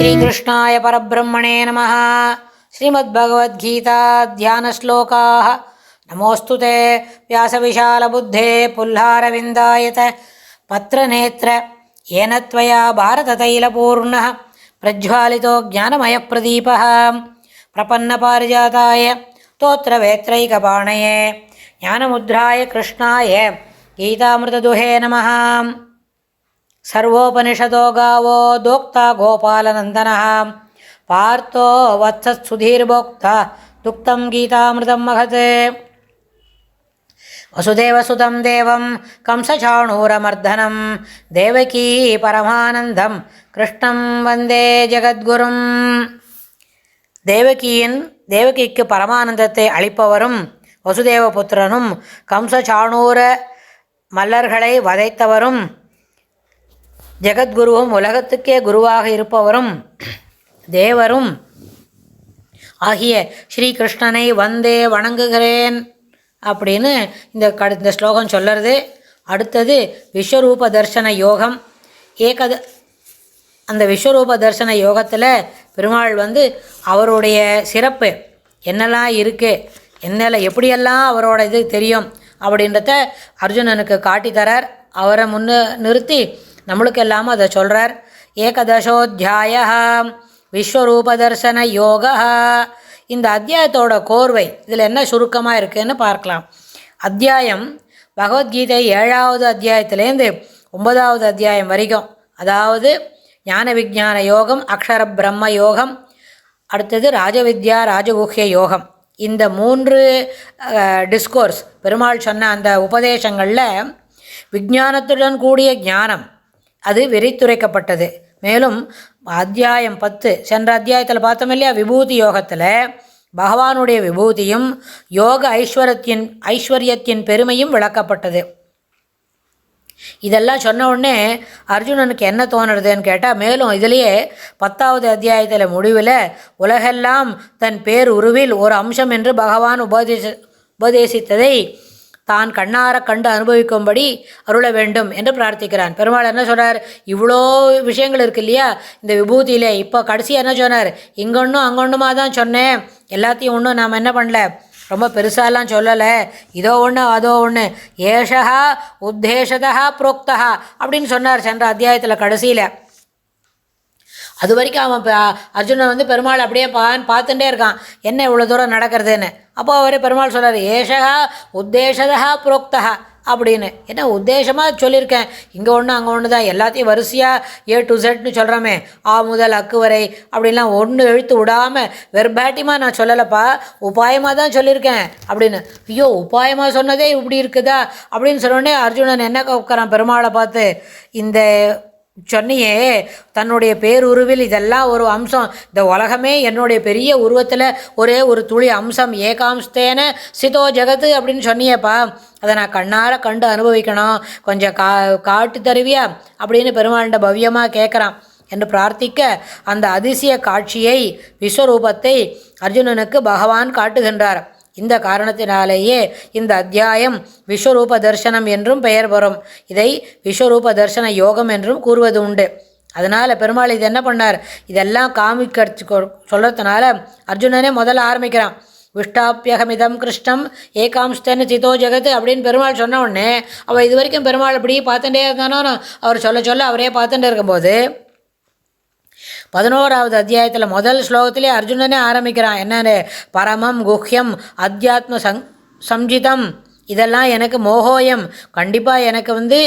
श्रीकृष्णाय परब्रह्मणे नमः। श्रीमद्भगवद्गीता ध्यानश्लोकाः। नमोऽस्तु ते व्यासविशालबुद्धे पुल्लारविन्दायत पत्रनेत्र येन त्वया भारततैलपूर्णः प्रज्वालितो ज्ञानमयप्रदीपः प्रपन्नपारिजाताय स्तोत्रवेत्रैकपाणये ज्ञानमुद्राय कृष्णाय गीतामृतदुहे नमः। सर्वोपनिषदो गावो दोक्ता गोपालनन्दनः पार्थो वत्सत्सुधीर्भोक्ता दुक्तं गीतामृतं महत्। वसुदेवसुतं देवं कंसचाणूरमर्दनं देवकी परमानन्दं कृष्णं वन्दे जगद्गुरुं। தேவகிக்கு பரமானந்தத்தை அளிப்பவரும் வசுதேவபுத்திரனும் கம்சசாணூர மல்லர்களை வதைத்தவரும் ஜெகத்குருவும் உலகத்துக்கே குருவாக இருப்பவரும் தேவரும் ஆகிய ஸ்ரீகிருஷ்ணனை வந்தே வணங்குகிறேன் அப்படின்னு இந்த ஸ்லோகம் சொல்லுறது. அடுத்தது விஸ்வரூப தர்சன யோகம். அந்த விஸ்வரூப தர்சன யோகத்தில் பெருமாள் அவருடைய சிறப்பு என்னெல்லாம் இருக்குது, எப்படியெல்லாம் அவரோட இது தெரியும் அப்படின்றத அர்ஜுனனுக்கு காட்டித்தரார். அவரை நிறுத்தி நம்மளுக்கு எல்லாமும் அதை சொல்கிறார். ஏகதசோத்தியாய விஸ்வரூப தர்சன யோக. இந்த அத்தியாயத்தோட கோர்வை இதில் என்ன சுருக்கமாக இருக்குதுன்னு பார்க்கலாம். அத்தியாயம் பகவத்கீதை 7வது அத்தியாயத்திலேருந்து 9வது அத்தியாயம் வரைக்கும், அதாவது ஞான விஞ்ஞான யோகம், அக்ஷர பிரம்ம யோகம், அடுத்தது ராஜவித்யா ராஜகுஹ்ய யோகம். இந்த 3 டிஸ்கோர்ஸ் பெருமாள் சொன்ன அந்த உபதேசங்களில் விஞ்ஞானத்துடன் கூடிய ஞானம் அது விரித்துரைக்கப்பட்டது. மேலும் அத்தியாயம் 10 சென்ற அத்தியாயத்தில் பார்த்தோம் இல்லையா, விபூதி யோகத்தில் பகவானுடைய விபூதியும் யோக ஐஸ்வர்யத்தின் பெருமையும் விளக்கப்பட்டது. இதெல்லாம் சொன்ன உடனே அர்ஜுனனுக்கு என்ன தோணுறதுன்னு கேட்டால், மேலும் இதிலேயே 10வது அத்தியாயத்தில் முடிவில் உலகெல்லாம் தன் பேர் உருவில் ஒரு அம்சம் என்று பகவான் உபதேசித்ததை தான் கண்ணார கண்டு அனுபவிக்கும்படி அருள வேண்டும் என்று பிரார்த்திக்கிறான். பெருமாள் என்ன சொல்கிறார், இவ்வளோ விஷயங்கள் இருக்குது இல்லையா இந்த விபூதியிலே. இப்போ கடைசியாக என்ன சொன்னார், இங்கொன்றும் அங்கொன்றுமா தான் சொன்னேன், எல்லாத்தையும் ஒன்றும் நாம் என்ன பண்ணல, ரொம்ப பெருசாலாம் சொல்லலை, இதோ ஒன்று அதோ ஒன்று, ஏஷா உத்தேசதா புரோக்தா அப்படின்னு சொன்னார் சென்ற அத்தியாயத்தில் கடைசியில். அது வரைக்கும் அவன் அர்ஜுனன் பெருமாள் அப்படியே பார்த்துட்டே இருக்கான், என்ன இவ்வளோ தூரம் நடக்கிறதுன்னு. அப்போ அவரே பெருமாள் சொல்கிறார், ஏஷா உத்தேசதா புரோக்தா அப்படின்னு. என்ன உத்தேசமாக சொல்லியிருக்கேன், இங்கே ஒன்று அங்கே ஒன்று தான், எல்லாத்தையும் வரிசையாக A to Z சொல்கிறோமே, ஆ முதல் அக்கு வரை அப்படின்லாம் ஒன்று எழுத்து விடாமல் வெர்பாட்டியமாக நான் சொல்லலைப்பா, உபாயமாக தான் சொல்லியிருக்கேன் அப்படின்னு. ஐயோ உபாயமாக சொன்னதே இப்படி இருக்குதா அப்படின்னு சொன்னோடனே அர்ஜுனன் என்ன உட்காரான் பெருமாளை பார்த்து, இந்த சொன்னியே தன்னுடைய பேருருவில் இதெல்லாம் ஒரு அம்சம், இந்த உலகமே என்னுடைய பெரிய உருவத்தில் ஒரே ஒரு துளி அம்சம், ஏகாம்சத்தேன சிதோ ஜெகத்து அப்படின்னு சொன்னியேப்பா, அதை நான் கண்ணார கண்டு அனுபவிக்கணும், கொஞ்சம் காட்டு தருவியா அப்படின்னு பெருமாள்கிட்ட பவ்யமாக கேட்குறான் என்று பிரார்த்திக்க, அந்த அதிசய காட்சியை விஸ்வரூபத்தை அர்ஜுனனுக்கு பகவான் காட்டுகின்றார். இந்த காரணத்தினாலேயே இந்த அத்தியாயம் விஸ்வரூப தர்சனம் என்றும் பெயர் பெறும். இதை விஸ்வரூப தர்சன யோகம் என்றும் கூறுவது உண்டு. அதனால் பெருமாள் இது என்ன பண்ணார், இதெல்லாம் சொல்கிறதுனால அர்ஜுனனே முதல்ல ஆரம்பிக்கிறான். விஷ்டாப்பியகமிதம் கிருஷ்ணம் ஏகாம்ஸ்தன் சிதோ ஜெகத் அப்படின்னு பெருமாள் சொன்ன உடனே அவள் இது வரைக்கும் பெருமாள் அப்படியே பார்த்துட்டே இருந்தானோ, அவர் சொல்ல அவரே பார்த்துட்டே இருக்கும்போது 11வது அத்தியாயத்தில் முதல் ஸ்லோகத்திலே அர்ஜுனனே ஆரம்பிக்கிறான். என்னென்ன பரமம் குஹ்யம் அத்தியாத்ம சம்ஜிதம், இதெல்லாம் எனக்கு மோகோயம், கண்டிப்பாக எனக்கு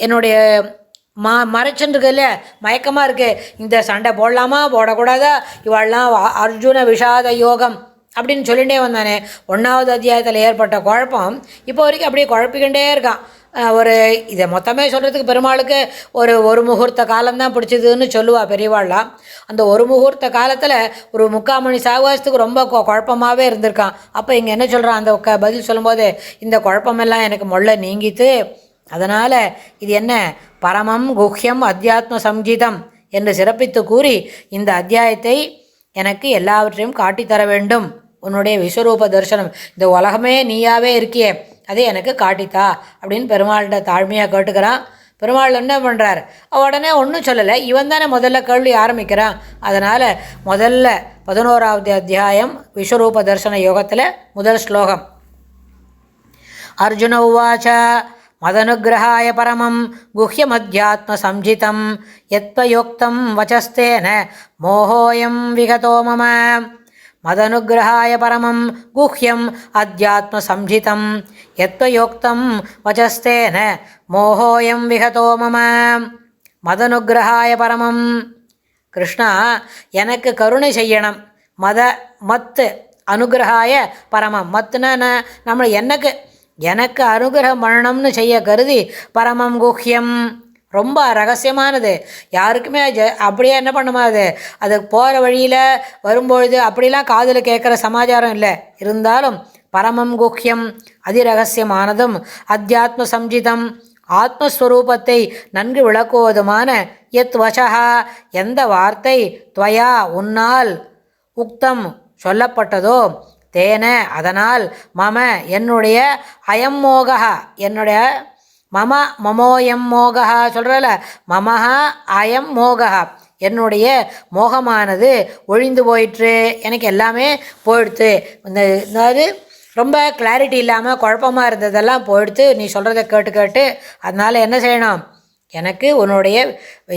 என்னுடைய மறைச்சுருக்கு இல்லையா, மயக்கமாக இருக்குது, இந்த சண்டை போடலாமா போடக்கூடாதா, இவாள்லாம் அர்ஜுன விஷாத யோகம் அப்படின்னு சொல்லிகிட்டே வந்தானே. 1வது அத்தியாயத்தில் ஏற்பட்ட குழப்பம் இப்போ வரைக்கும் அப்படியே குழப்பிக்கிட்டே இருக்கான். இதை மொத்தமே சொல்கிறதுக்கு பெருமாளுக்கு ஒரு முகூர்த்த காலம்தான் பிடிச்சதுன்னு சொல்லுவா பெரியவாள்லாம். அந்த ஒரு முகூர்த்த காலத்தில் ஒரு 3/4 மணி சாவகாசத்துக்கு ரொம்ப குழப்பமாகவே இருந்திருக்கான். அப்போ இங்கே என்ன சொல்கிறான், அந்த பதில் சொல்லும்போது இந்த குழப்பமெல்லாம் எனக்கு மொள்ள நீங்கித்து, அதனால் இது என்ன பரமம் குஹ்யம் அத்தியாத்ம சம்ஜிதம் என்று சிறப்பித்து கூறி இந்த அத்தியாயத்தை எனக்கு எல்லாவற்றையும் காட்டித்தர வேண்டும், உன்னுடைய விஸ்வரூப தரிசனம், இந்த உலகமே நீயாவே இருக்கியே அதை எனக்கு காட்டித்தா அப்படின்னு பெருமாள்கிட்ட தாழ்மையாக கேட்டுக்கிறான். பெருமாள் என்ன பண்ணுறார், உடனே ஒன்றும் சொல்லலை. இவன் தானே முதல்ல கேள்வி ஆரம்பிக்கிறான். அதனால் முதல்ல 11வது அத்தியாயம் விஸ்வரூப தர்சன யோகத்தில் முதல் ஸ்லோகம். அர்ஜுன உவாச்ச மதனுகிரகாய பரமம் குஹ்யமத்யாத்ம சம்ஜிதம் யத்வயோக்தம் வச்சஸ்தேன மோஹோயம் விகதோ மம. மதனுகிரகாய பரமம் குஹ்யம் அத்யாத்ம சம்ஜிதம் யத்வயோக்தம் வச்சஸ்தேன மோஹோயம் விகதோ மம. மதனுகிரகாய பரமம், கிருஷ்ணா எனக்கு கருணை செய்யணும். மத்து அனுகிரகாய பரமம், மத்துனா நம்ம எனக்கு அனுகிரகம் பண்ணணும்னு செய்ய கருதி பரமம் குஹ்யம் ரொம்ப ரகசியமானது, யாருக்குமே அப்படியே என்ன பண்ணுமா அது போகிற வழியில் வரும்பொழுது அப்படிலாம் காதில் கேட்குற சமாச்சாரம் இல்லை. இருந்தாலும் பரமம் குஹ்யம் அதிரகசியமானதும் அத்தியாத்ம சம்ஜிதம் ஆத்மஸ்வரூபத்தை நன்கு விளக்குவதுமான யத் வசஹா எந்த வார்த்தை துவயா உன்னால் உக்தம் சொல்லப்பட்டதோ தேன அதனால் மம என்னுடைய அயம் மோகா என்னுடைய மமோயம் மோகா சொல்கிறல மமஹா அயம் மோகா என்னுடைய மோகமானது ஒழிந்து போயிற்று, எனக்கு எல்லாமே போயிடுத்து. அதாவது ரொம்ப கிளாரிட்டி இல்லாமல் குழப்பமாக இருந்ததெல்லாம் போயிடுத்து நீ சொல்கிறத கேட்டு கேட்டு. அதனால் என்ன செய்யணும், எனக்கு உன்னுடைய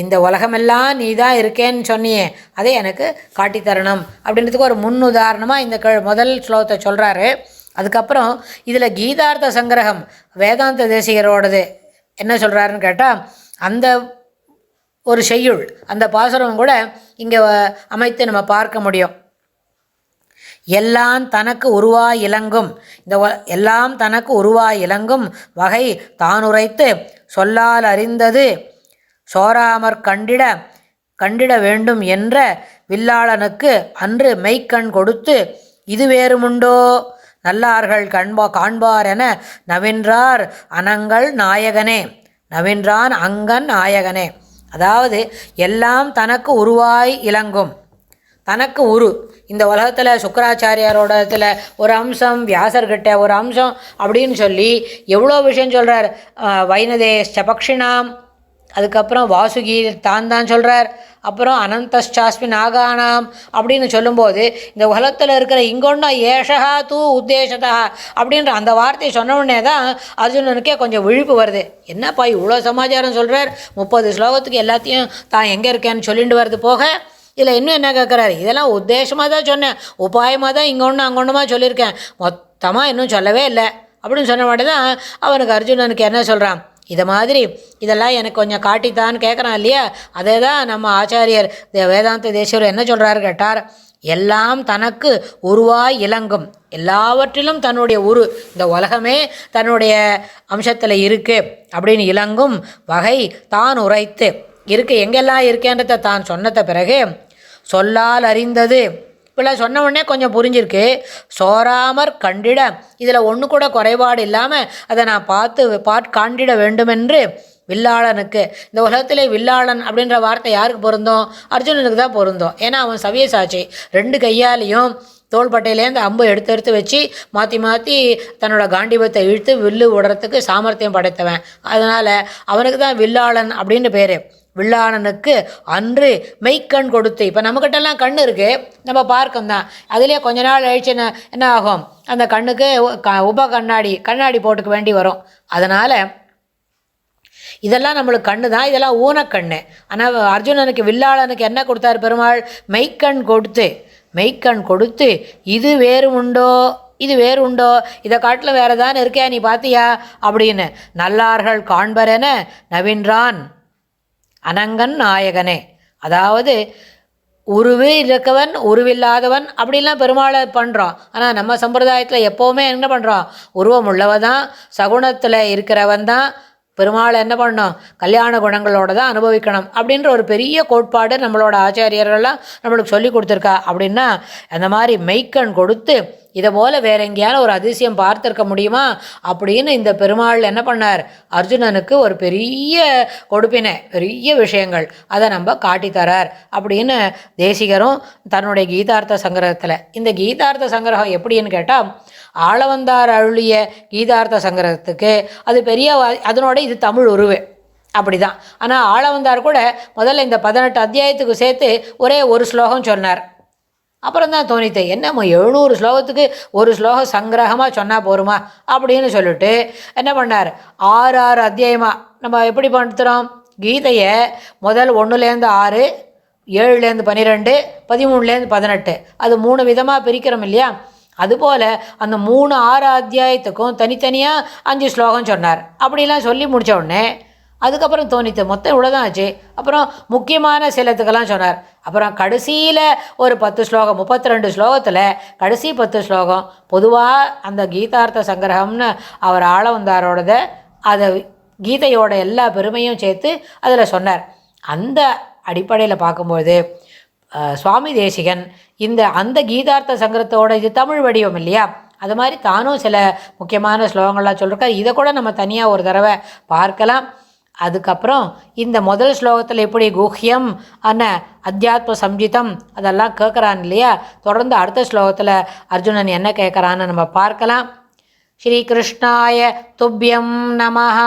இந்த உலகமெல்லாம் நீ தான் இருக்கேன்னு சொன்னியே அதை எனக்கு காட்டித்தரணும் அப்படின்றதுக்கு ஒரு முன் உதாரணமாக இந்த முதல் ஸ்லோகத்தை சொல்கிறாரு. அதுக்கப்புறம் இதில் கீதார்த்த சங்கிரகம் வேதாந்த தேசிகரோடது என்ன சொல்கிறாருன்னு கேட்டால் அந்த ஒரு செய்யுள் அந்த பாசுரம் கூட இங்கே அமைத்து நம்ம பார்க்க முடியும். எல்லாம் தனக்கு உருவாய் இலங்கும் எல்லாம் தனக்கு உருவாய் இலங்கும் வகை தானுரைத்து சொல்லால் அறிந்தது சோராமற் கண்டிட வேண்டும் என்ற வில்லாளனுக்கு அன்று மெய்க்கண் கொடுத்து இது வேறுமுண்டோ நல்லார்கள் காண்பார் என நவின்றார் அனங்கள் நாயகனே நவின்றான் அங்கன் நாயகனே. அதாவது எல்லாம் தனக்கு உருவாய் இலங்கும், தனக்கு உரு இந்த உலகத்தில் சுக்கராச்சாரியாரோட இடத்துல ஒரு அம்சம், வியாசர்கிட்ட ஒரு அம்சம் அப்படின்னு சொல்லி எவ்வளோ விஷயம் சொல்கிறார். வைனதேஷ்ச பக்ஷினாம், அதுக்கப்புறம் வாசுகி தான் சொல்கிறார். அப்புறம் அனந்தஷ்சாஸ்மி நாகானாம் அப்படின்னு சொல்லும்போது இந்த உலகத்தில் இருக்கிற இங்கொன்னா ஏஷகா தூ உத்தேசதா அப்படின்ற அந்த வார்த்தையை சொன்ன உடனே தான் அர்ஜுனனுக்கே கொஞ்சம் விழிப்பு வருது. என்னப்பா இவ்வளோ சமாச்சாரம் சொல்கிறார், 30 ஸ்லோகத்துக்கு எல்லாத்தையும் தான் எங்கே இருக்கேன்னு சொல்லிட்டு வருது போக இதில் இன்னும் என்ன கேட்குறாரு, இதெல்லாம் உத்தேசமாக தான் சொன்னேன், உபாயமாக தான் இங்கே ஒன்று அங்கே ஒன்றுமா சொல்லியிருக்கேன், மொத்தமாக இன்னும் சொல்லவே இல்லை அப்படின்னு சொன்ன மாதிரி தான் அவனுக்கு அர்ஜுனனுக்கு என்ன சொல்கிறான், இதை மாதிரி இதெல்லாம் எனக்கு கொஞ்சம் காட்டித்தான்னு கேட்குறான் இல்லையா. அதே தான் நம்ம ஆச்சாரியர் வேதாந்த தேசியர் என்ன சொல்கிறாரு கேட்டார், எல்லாம் தனக்கு உருவாய் இலங்கும் எல்லாவற்றிலும் தன்னுடைய இந்த உலகமே தன்னுடைய அம்சத்தில் இருக்குது அப்படின்னு இலங்கும் வகை தான் உரைத்து இருக்கு எங்கெல்லாம் இருக்கேன்றதை தான் சொன்னத பிறகு சொல்லால் அறிந்தது இப்பெல்லாம் சொன்ன உடனே கொஞ்சம் புரிஞ்சிருக்கு. சோராமற் கண்டிட இதில் ஒன்று கூட குறைபாடு இல்லாமல் அதை நான் பார்த்து காண்டிட வேண்டுமென்று வில்லாளனுக்கு இந்த உலகத்திலே வில்லாளன் அப்படின்ற வார்த்தை யாருக்கு பொருந்தோம், அர்ஜுனனுக்கு தான் பொருந்தோம். ஏன்னா அவன் சவியசாட்சி, 2 கையாலையும் தோள்பட்டையிலேருந்து அம்பு எடுத்து வச்சு மாற்றி தன்னோட காண்டிபத்தை இழுத்து வில்லு விடுறதுக்கு சாமர்த்தியம் படைத்தவன். அதனால் அவனுக்கு தான் வில்லாளன் அப்படின்னு பேர். வில்லாளனுக்கு அன்று மெய்க்கண் கொடுத்து, இப்போ நம்மக்கிட்டலாம் கண் இருக்குது, நம்ம பார்க்கம் தான், அதிலே கொஞ்ச நாள் கழிச்சு என்ன ஆகும், அந்த கண்ணுக்கு கண்ணாடி போட்டுக்க வேண்டி வரும். அதனால் இதெல்லாம் நம்மளுக்கு கண்ணு தான், இதெல்லாம் ஊனக்கண்ணு. ஆனால் அர்ஜுனனுக்கு வில்லாளனுக்கு என்ன கொடுத்தாரு பெருமாள், மெய்க்கண் கொடுத்து இது வேறு உண்டோ இதை காட்டில் வேறு தான் இருக்கியா நீ பார்த்தியா அப்படின்னு நல்லார்கள் காண்பரென நவின்றான் அனங்கன் நாயகனே. அதாவது உருவு இருக்கவன் உருவில்லாதவன் அப்படிலாம் பெருமாளை பண்ணுறோம். ஆனால் நம்ம சம்பிரதாயத்தில் எப்போவுமே என்ன பண்ணுறோம், உருவம் உள்ளவன் தான், சகுணத்தில் இருக்கிறவன் தான் பெருமாளை என்ன பண்ணணும், கல்யாண குணங்களோடு தான் அனுபவிக்கணும் அப்படின்ற ஒரு பெரிய கோட்பாடு நம்மளோட ஆச்சாரியர்கள்லாம் நம்மளுக்கு சொல்லி கொடுத்துருக்கா. அப்படின்னா அந்த மாதிரி மெய்க்கண் கொடுத்து இதை போல் வேற எங்கேயான ஒரு அதிசயம் பார்த்துருக்க முடியுமா அப்படின்னு இந்த பெருமாள் என்ன பண்ணார், அர்ஜுனனுக்கு ஒரு பெரிய கொடுப்பினை, பெரிய விஷயங்கள் அதை நம்ம காட்டித்தரார் அப்படின்னு தேசிகரும் தன்னுடைய கீதார்த்த சங்கிரகத்தில். இந்த கீதார்த்த சங்கிரகம் எப்படின்னு கேட்டால் ஆளவந்தார் அருளிய கீதார்த்த சங்கிரகத்துக்கு அது பெரிய, அதனோட இது தமிழ் உருவு. அப்படி தான். ஆனால் ஆளவந்தார் கூட முதல்ல இந்த 18 அத்தியாயத்துக்கு சேர்த்து ஒரே ஒரு ஸ்லோகம் சொன்னார். அப்புறம் தான் தோணித்து, என்னம்மா 700 ஸ்லோகத்துக்கு ஒரு ஸ்லோகம் சங்கிரகமாக சொன்னால் போருமா அப்படின்னு சொல்லிட்டு என்ன பண்ணார், 6 அத்தியாயமாக நம்ம எப்படி பண்ணுறோம், கீதையை முதல் 1லேருந்து 6, 7லேருந்து 12, 13லேருந்து 18 அது 3 விதமாக பிரிக்கிறோம் இல்லையா. அதுபோல் அந்த 3 6 அத்தியாயத்துக்கும் தனித்தனியாக 5 ஸ்லோகம் சொன்னார். அப்படிலாம் சொல்லி முடித்த உடனே அதுக்கப்புறம் தோணித்து மொத்தம் இவ்வளோதான் ஆச்சு. அப்புறம் முக்கியமான சிலத்துக்கெல்லாம் சொன்னார். அப்புறம் கடைசியில் ஒரு 10 ஸ்லோகம், 32 ஸ்லோகத்தில் கடைசி 10 ஸ்லோகம் பொதுவாக அந்த கீதார்த்த சங்கிரகம்னு அவர் ஆளவந்தாரோடத அதை கீதையோட எல்லா பெருமையும் சேர்த்து அதில் சொன்னார். அந்த அடிப்படையில் பார்க்கும்போது சுவாமி தேசிகன் அந்த கீதார்த்த சங்கரத்தோட இது தமிழ் வடிவம் இல்லையா, அது மாதிரி தானும் சில முக்கியமான ஸ்லோகங்கள்லாம் சொல்லியிருக்கார். இதை கூட நம்ம தனியாக ஒரு தடவை பார்க்கலாம். அதுக்கப்புறம் இந்த முதல் ஸ்லோகத்தில் எப்படி குஹ்யம் அத்தியாத்ம சம்ஜிதம் அதெல்லாம் கேட்குறான் இல்லையா, தொடர்ந்து அடுத்த ஸ்லோகத்தில் அர்ஜுனன் என்ன கேட்குறான்னு நம்ம பார்க்கலாம். ஸ்ரீ கிருஷ்ணாய துப்யம் நமஹ.